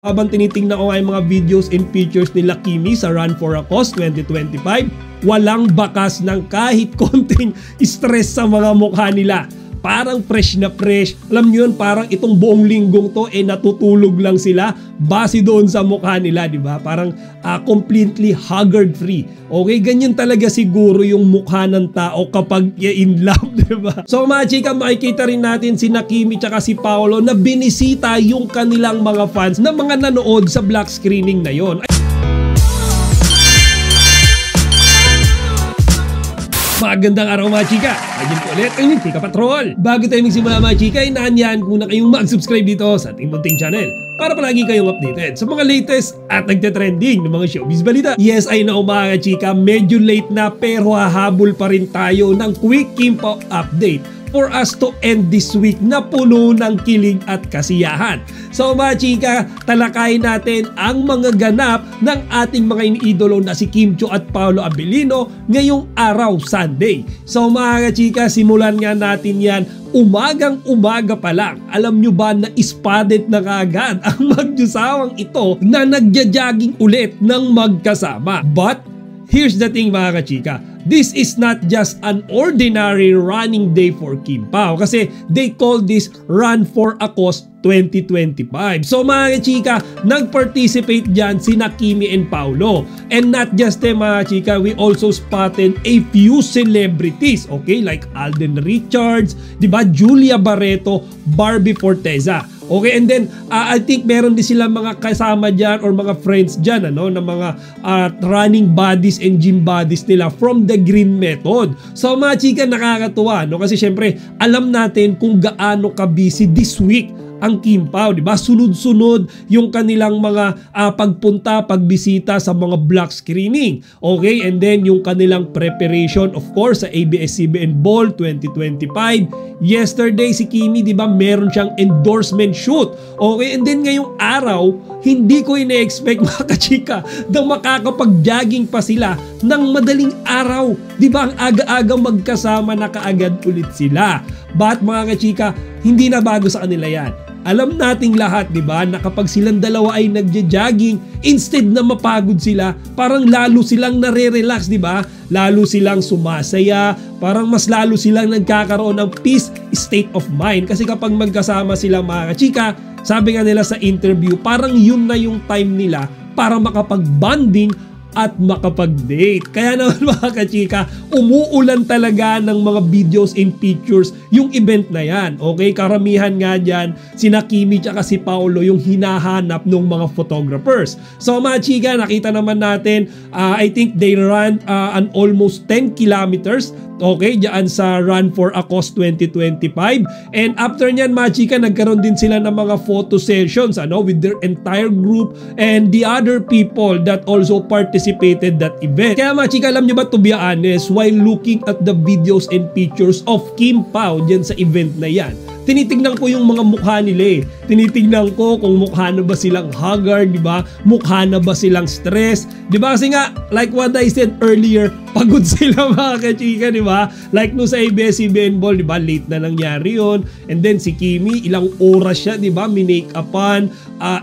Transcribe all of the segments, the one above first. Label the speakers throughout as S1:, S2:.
S1: Habang tinitingnan ko nga yung mga videos and pictures nila Kimi sa Run for a Cause 2025, walang bakas ng kahit konting stress sa mga mukha nila. Parang fresh na fresh. Alam nyo yun, parang itong buong linggong to natutulog lang sila base doon sa mukha nila, di ba? Parang completely haggard free. Okay, ganyan talaga siguro yung mukha ng tao kapag in love, di ba? So mga chika, makikita rin natin si Kimi tsaka si Paolo na binisita yung kanilang mga fans na mga nanood sa black screening na yon. Magandang araw mga chika! Ayun po ulit ang Chika Patrol! Bago tayo magsimula mga chika, inaanyahan ko na kayong mag-subscribe dito sa ating munting channel para palagi kayong updated sa mga latest at nagte-trending ng mga showbiz balita. Yes, I know mga chika, medyo late na pero hahabol pa rin tayo ng quick Kim Pao update for us to end this week na puno ng kilig at kasiyahan. So mga chika, talakayin natin ang mga ganap ng ating mga iniidolo na si Kim Chiu at Paolo Abilino ngayong araw, Sunday. So mga chika, simulan nga natin yan umagang-umaga pa lang. Alam nyo ba na spotted na kaagad ang magjusawang ito na nagja-jogging ulit ng magkasama. But here's the thing mga kachika, this is not just an ordinary running day for Kim Pao kasi they call this Run for a Cause 2025. So mga chika, nag-participate dyan sina Kimi and Paolo. And not just them mga chika, we also spotted a few celebrities, okay? Like Alden Richards, di ba? Julia Barreto, Barbie Forteza. Okay, and then I think meron din sila mga kasama dyan or mga friends dyan, ano, na mga running buddies and gym buddies nila from the Green Method. So mga chika, nakakatuwa, no? Kasi syempre, alam natin kung gaano ka-busy this week ang Kim Pao, di ba? Sunod-sunod yung kanilang mga pagpunta, pagbisita sa mga block screening. Okay? And then yung kanilang preparation, of course, sa ABS-CBN Ball 2025. Yesterday, si Kimi, di ba, meron siyang endorsement shoot. Okay? And then ngayong araw, hindi ko ina-expect mga kachika na makakapag-jogging pa sila ng madaling araw. Di ba? Ang aga-aga magkasama na kaagad ulit sila. But mga kachika, hindi na bago sa kanila yan. Alam nating lahat, di ba, na kapag silang dalawa ay nagja-jogging, instead na mapagod sila, parang lalo silang nare-relax, di ba? Lalo silang sumasaya, parang mas lalo silang nagkakaroon ng peace state of mind. Kasi kapag magkasama sila mga chika, sabi nga nila sa interview, parang yun na yung time nila para makapag-bonding at makapag-date. Kaya naman mga kachika, umuulan talaga ng mga videos and pictures yung event na yan. Okay, karamihan nga dyan, sina Kimi tsaka si Paolo yung hinahanap ng mga photographers. So mga chika, nakita naman natin, I think they ran an almost 10 kilometers, okay, dyan sa Run for a Cause 2025. And after nyan mga chika, nagkaroon din sila ng mga photo sessions, ano, with their entire group and the other people that also participated that event. Kaya mga chika, alam nyo ba, to be honest, while looking at the videos and pictures of Kim Pao dyan sa event na yan, tinitingnan ko yung mga mukha nila eh. Tinitingnan ko kung mukha na ba silang haggard, di ba? Mukha na ba silang stress? Di ba? Kasi nga, like what I said earlier, pagod sila mga kachika, di ba? Like no sa ABS-CBN Ball, di ba? Late na nangyari yun. And then si Kimi, ilang oras siya, di ba? Minake-upan,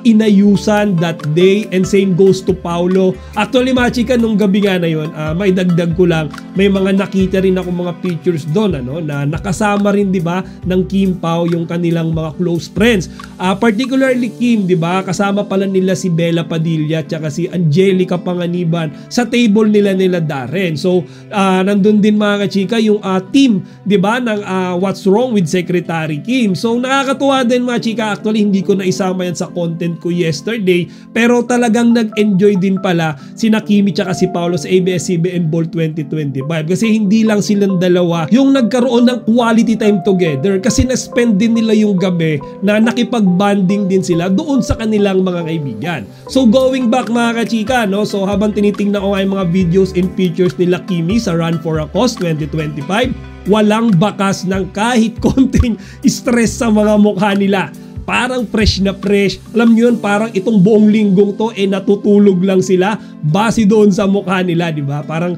S1: inayusan that day. And same goes to Paolo. Actually mga chika, nung gabi nga na yun, may dagdag ko lang, may mga nakita rin ako mga pictures doon, ano, na nakasama rin, di ba, ng Kim Pao yung kanilang mga close friends. Particularly Kim, di ba? Kasama pala nila si Bella Padilla at si Angelica Panganiban sa table nila Darren. So, nandun din mga kachika yung team, di ba, ng What's Wrong with Secretary Kim. So, nakakatuwa din mga chika. Actually, hindi ko na isama yan sa content ko yesterday, pero talagang nag-enjoy din pala sina Kimi tsaka si Paolo sa ABS-CBN Ball 2025 kasi hindi lang silang dalawa yung nagkaroon ng quality time together kasi na-spend din nila yung gabi na nakipag-bonding din sila doon sa kanilang mga kaibigan. So going back mga kachika, no? So habang tinitingnan ko nga yung mga videos and pictures nila Kimi sa Run for a Cause 2025, walang bakas ng kahit konting stress sa mga mukha nila. parang fresh na fresh. Alam niyo yun, parang itong buong linggong to natutulog lang sila base doon sa mukha nila, di ba? Parang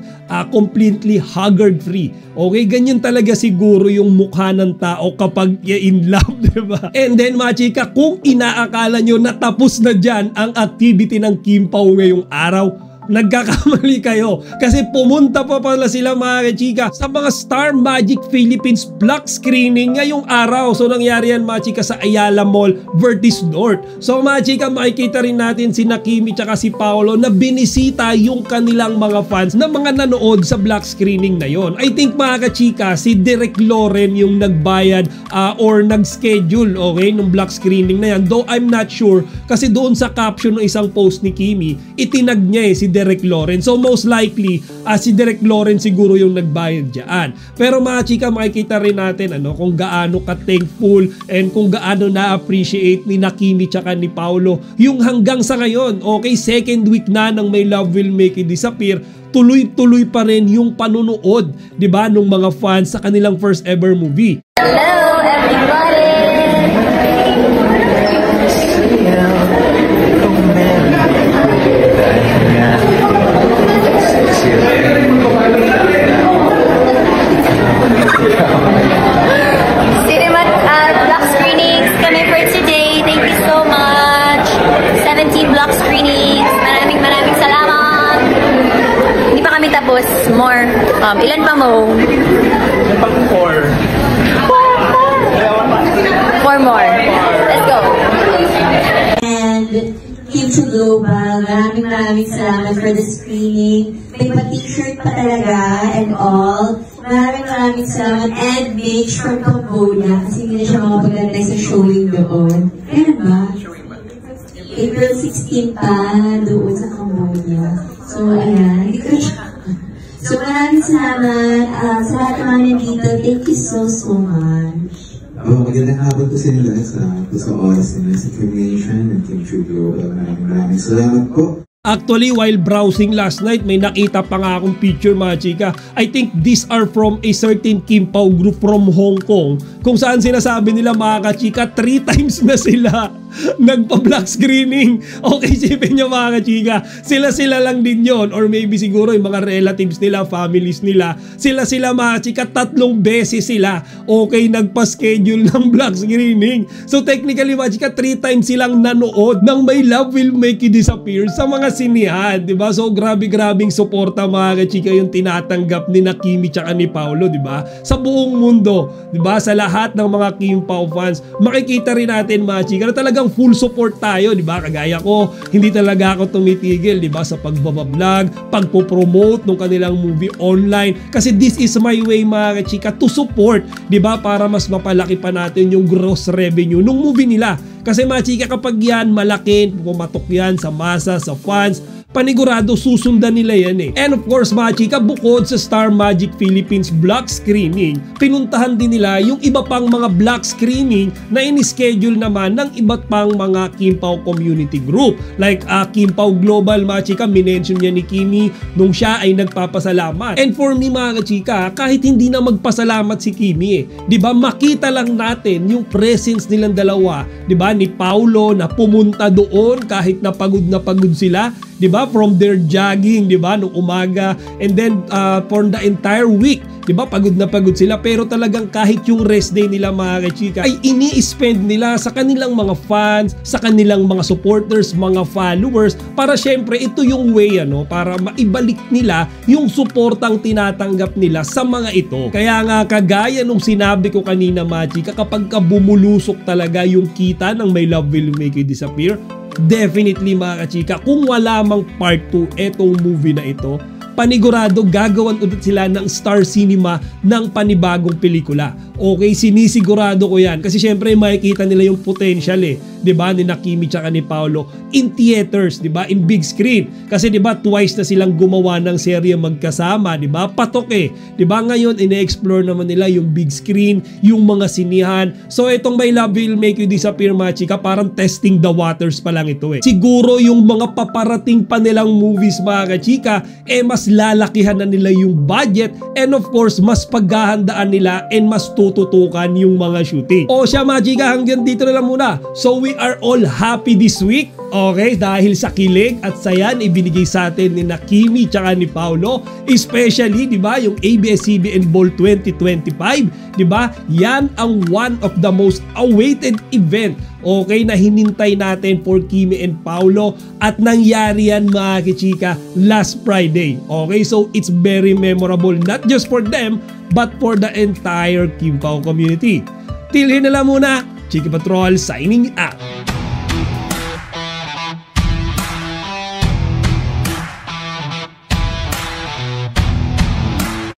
S1: completely haggard free. Okay, ganyan talaga siguro yung mukha ng tao kapag in love, di ba? And then mga chika, kung inaakala nyo na tapos na dyan ang activity ng Kim Pao ngayong araw, nagkakamali kayo kasi pumunta pa pala sila mga chika sa mga Star Magic Philippines block screening ngayong araw. So nangyari yan mga chika sa Ayala Mall, Vertis North. So mga chika, makikita rin natin si Kimi tsaka si Paolo na binisita yung kanilang mga fans na mga nanood sa block screening na yon. I think mga chika, si Derek Loren yung nagbayad or nag-schedule, okay, ng block screening na yan. Though I'm not sure kasi doon sa caption ng isang post ni Kimi, itinag niya si Derek Loren. So most likely, si Derek Loren siguro yung nagbayad dyan. Pero mga chika, makikita rin natin kung gaano ka-thankful and kung gaano na-appreciate ni Kimi tsaka ni Paolo yung hanggang sa ngayon, okay, second week na ng My Love Will Make You Disappear, tuloy-tuloy pa rin yung panunood, di ba, ng mga fans sa kanilang first ever movie.
S2: Hello everybody! Block screenings kami for today. Thank you so much. 17 block screenings. Maraming salamat. Hindi pa kami tapos. More. Ilan pa mo?
S3: Four.
S2: Four more. Let's go.
S4: And Kim to Global, maraming salamat for the screening. May pa-t-shirt pa talaga and all. Maraming salamat. And Mitch from Cambodia kasi hindi na siya makapagantay sa showing doon. Kailan ba? April 16 pa doon sa Cambodia. So, ayan. Hindi ko siya. So, maraming salamat. Sa lahat naman nandito, thank you so much.
S5: Magandang hapon po sa inyo sa oras nila sa Cremation and Team True Global. Maraming salamat po.
S1: Actually, while browsing last night, may nakita pa nga akong picture mga chika. I think these are from a certain Kim Pao group from Hong Kong, kung saan sinasabi nila mga kachika, 3 times na sila nagpa-black screening. Okay, isipin nyo mga kachika, sila lang din yon, or maybe siguro yung mga relatives nila, families nila, sila mga kachika, 3 beses sila okay nagpa-schedule ng black screening. So technically mga kachika, 3 times silang nanood ng My Love Will Make You Disappear sa mga sinihan, di ba? So grabing suporta mga kachika yung tinatanggap ni Kimi tsaka ni Paolo, di ba? Sa buong mundo, di ba? Sa lahat ng mga Kim Pao fans, makikita rin natin mga chika na talagang full support tayo, di ba? Kagaya ko, hindi talaga ako tumitigil, di ba? Sa pagbabablog, pagpo-promote ng kanilang movie online, kasi this is my way mga chika to support, di ba? Para mas mapalaki pa natin yung gross revenue ng movie nila. Kasi mga chika, kapag yan malaki, pumatok yan sa masa, sa fans, panigurado susundan nila yan eh. And of course mga chika, bukod sa Star Magic Philippines block screening, pinuntahan din nila yung iba pang mga block screening na in-schedule naman ng iba't pang mga Kim Pao community group. Like Kim Pao Global mga chika, minention niya ni Kimi nung siya ay nagpapasalamat. And for me mga chika, kahit hindi na magpasalamat si Kimi di ba, makita lang natin yung presence nilang dalawa, di ba, ni Paolo na pumunta doon kahit na pagod sila, di ba, from their jogging, di ba, nung umaga, and then for the entire week, di ba, pagod na pagod sila, pero talagang kahit yung rest day nila mga kachika ay ini-spend nila sa kanilang mga fans, sa kanilang mga supporters, mga followers, para syempre ito yung way para maibalik nila yung suportang tinatanggap nila sa mga ito. Kaya nga kagaya nung sinabi ko kanina mga chika, kapag bumulusok talaga yung kita ng My Love Will Make You Disappear, definitely mga kachika, kung wala mang part 2 etong movie na ito, panigurado gagawan ulit sila ng Star Cinema ng panibagong pelikula. Okay, sinisigurado ko yan. Kasi syempre makikita nila yung potential di ba, ni Kimi tsaka ni Paolo in theaters, di ba, in big screen. Kasi di ba, twice na silang gumawa ng serye magkasama, di ba? Patok di ba? Ngayon ine-explore naman nila yung big screen, yung mga sinihan. So itong My Love Will Make You Disappear mga chika, parang testing the waters pa lang ito Siguro yung mga paparating pa nilang movies mga chika, mas mas lalakihan na nila yung budget and of course mas paghahandaan nila and mas tututukan yung mga shooting. O siya mga chika, hanggang dito na lang muna. So we are all happy this week, okay, dahil sa kilig at saya ibinigay sa atin ni Kimi tsaka ni Paolo, especially di ba yung ABS-CBN Ball 2025, di ba? Yan ang one of the most awaited event, okay, na hinintay natin for Kimi and Paolo, at nangyari yan mga kichika last Friday. Okay, so it's very memorable not just for them but for the entire Kim Pao community. Till here na lang muna, Chiki Patrol signing out.